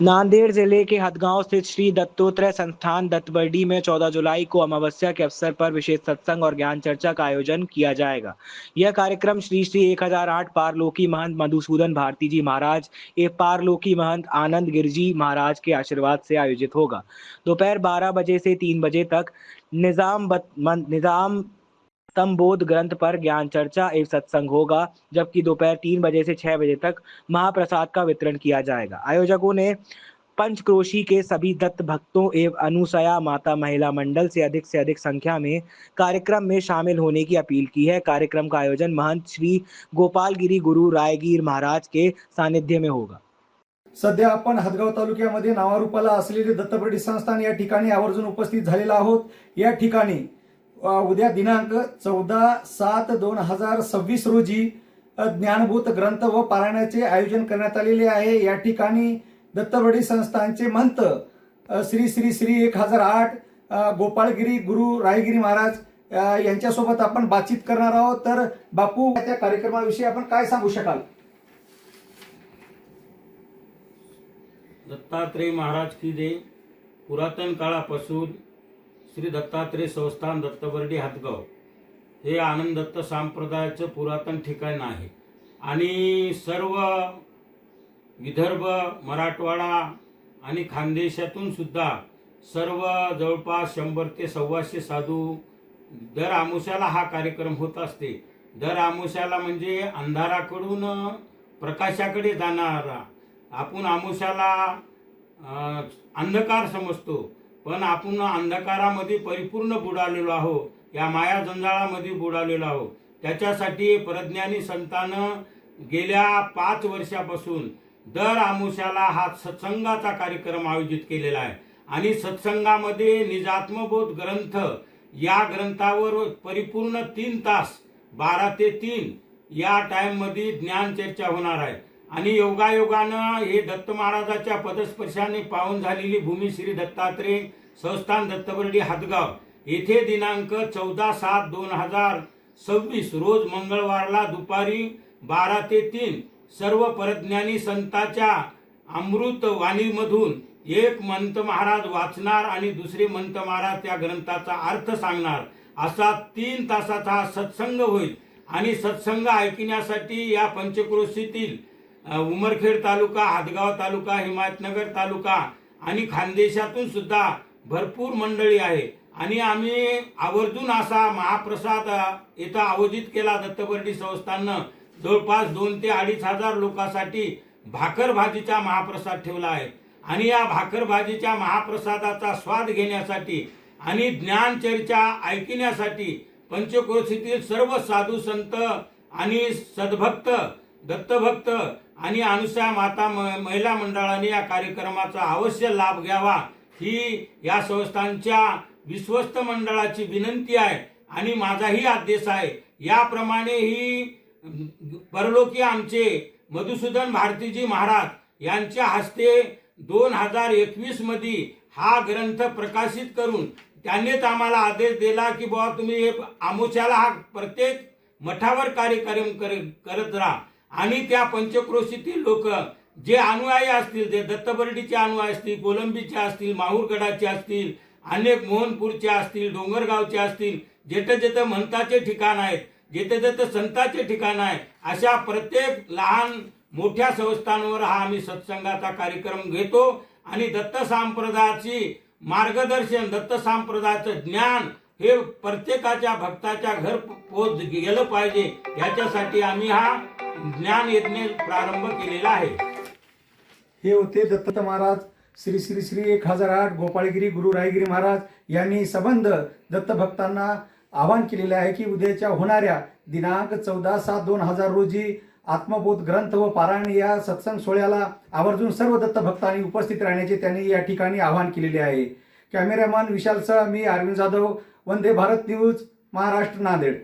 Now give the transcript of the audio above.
नांदेड़ जिले के हदगांव स्थित श्री दत्तोत्रय संस्थान दत्तबरडी में 14 जुलाई को अमावस्या के अवसर पर विशेष सत्संग और ज्ञान चर्चा का आयोजन किया जाएगा। यह कार्यक्रम श्री श्री 1008 पारलोकी महंत मधुसूदन भारती जी महाराज एवं पारलोकी महंत आनंद गिरजी महाराज के आशीर्वाद से आयोजित होगा। दोपहर 12 बजे से 3 बजे तक निजाम तमबोध ग्रंथ पर ज्ञान चर्चा एवं सत्संग होगा, जबकि दोपहर 3 बजे से 6 बजे तक महाप्रसाद का वितरण किया जाएगा। आयोजकों ने पंचक्रोशी के सभी दत्त भक्तों एवं अनुसया माता महिला मंडल से अधिक संख्या में कार्यक्रम में शामिल होने की अपील की है। कार्यक्रम का आयोजन महंत श्री गोपालगिरी गुरु रायगीर महाराज के सानिध्य में होगा। सध्या आपण हदगाव तालुक्यामध्ये नावारूपाला असलेले दत्तबरडी संस्थान या ठिकाणी आवर्जून उपस्थित झालेला आहोत। या ठिकाणी उद्या दिनांक 14/7/2026 रोजी ज्ञानभूत ग्रंथ व पारायणाचे आयोजन करण्यात आलेले आहे। या ठिकाणी दत्तबरडी संस्थानचे महंत श्री श्री श्री 1008 गोपाळगिरी गुरु रायगिरी महाराज यांच्यासोबत आपण बातचीत करणार आहोत। तर बापू, त्या कार्यक्रमाविषयी आपण काय सांगू शकाल? दत्तात्रेय महाराज की जय। पुरातन काळापासून श्री दत्तात्रेय संस्थान दत्तबरडी हदगाव हे आनंद दत्त संप्रदायाचं पुरातन ठिकाण आहे आणि सर्व विदर्भ, मराठवाडा आणि खानदेशातून सुद्धा सर्व जवळपास 100 ते 125 साधू दर आमुष्याला हा कार्यक्रम होत असते। दर आमुष्याला म्हणजे अंधाराकडून प्रकाशाकडे जाणारा, आपण आमुष्याला अंधकार समजतो, पण आपण अंधकारामध्ये परिपूर्ण बुडालेलो आहोत, या माया जंजाळामध्ये बुडालेलो आहोत। त्याच्यासाठी प्रज्ञानी संतानं गेल्या 5 वर्षापासून दर आमुष्याला हा सत्संगाचा कार्यक्रम आयोजित केलेला आहे आणि सत्संगामध्ये निजात्मबोध ग्रंथ या ग्रंथावर परिपूर्ण 3 तास 12 ते 3 या टाइम मध्ये ज्ञान चर्चा होणार आहे आणि योगायोगानं हे दत्त महाराजाच्या पदस्पर्शाने पावन झालेली भूमी श्री दत्तात्रेय संस्थान दत्तबरडी हदगाव येथे दिनांक 14/7/2026 रोज मंगळवारला दुपारी 12 ते 3 सर्व परज्ञानी संतांच्या अमृत वाणीमधून एक मंत्र महाराज वाचणार आणि दुसरे मंत्र महाराज त्या ग्रंथाचा अर्थ सांगणार, असा 3 तासाचा सत्संग होईल। आणि सत्संग ऐकण्यासाठी या पंचक्रोशीतील उमरखेड तालुका, हदगाव तालुका, हिमायतनगर तालुका आणि खानदेशातून सुद्धा भरपूर मंडळी आहे आणि आम्ही आवर्जून असा महाप्रसाद इथं आयोजित केला। दत्तबरडी संस्थाननं जवळपास 2 ते 2.5 हजार लोकांसाठी भाकर भाजीचा महाप्रसाद ठेवला आहे आणि या भाकर भाजीच्या महाप्रसादाचा स्वाद घेण्यासाठी आणि ज्ञान चर्चा ऐकण्यासाठी पंचक्रोशीतील सर्व साधू संत आणि सद्भक्त, दत्तभक्त आणि अनुसया माता महिला मंडळाने या कार्यक्रमाचा अवश्य लाभ घ्यावा ही या संस्थांच्या विश्वस्त मंडळाची विनंती आहे आणि माझाही आदेश आहे। याप्रमाणे ही परलोकी आमचे मधुसूदन भारतीजी महाराज यांच्या हस्ते 2021 मध्ये हा ग्रंथ प्रकाशित करून त्यांनीच आम्हाला आदेश दिला की बाबा तुम्ही आमोशाला हा प्रत्येक मठावर कार्यक्रम करत राहा आणि त्या पंचक्रोशीतील लोक जे अनुयायी असतील, जे दत्तबरडीचे अनुयायी असतील, कोलंबीचे असतील, माहूरगडाचे असतील, अनेक मोहनपूरचे असतील, डोंगरगावचे असतील, जेथे जेथे महंताचे ठिकाण आहेत, जेथे जेथे संतांचे ठिकाण आहे, अशा प्रत्येक लहान मोठ्या संस्थांवर हा आम्ही सत्संगाचा कार्यक्रम घेतो आणि दत्त संप्रदायाची मार्गदर्शन, दत्त संप्रदायाचं ज्ञान हे प्रत्येकाच्या भक्ताच्या घर पोच गेलं पाहिजे, याच्यासाठी आम्ही हा ज्ञान यज्ञ प्रारंभ केलेला आहे। हे होते दत्त महाराज श्री श्री श्री 1008 गोपाळगिरी गुरु रायगिरी महाराज यांनी संबंध दत्त भक्तांना आवाहन केलेले आहे की उद्याच्या होणाऱ्या दिनांक 14/7/2000 रोजी आत्मबोध ग्रंथ व पारायण या सत्संग सोहळ्याला आवर्जून सर्व दत्त भक्तांनी उपस्थित राहण्याचे त्यांनी या ठिकाणी आवाहन केलेले आहे। कॅमेरामॅन विशाल सह मी अरविंद जाधव, वंदे भारत न्यूज, महाराष्ट्र, नांदेड।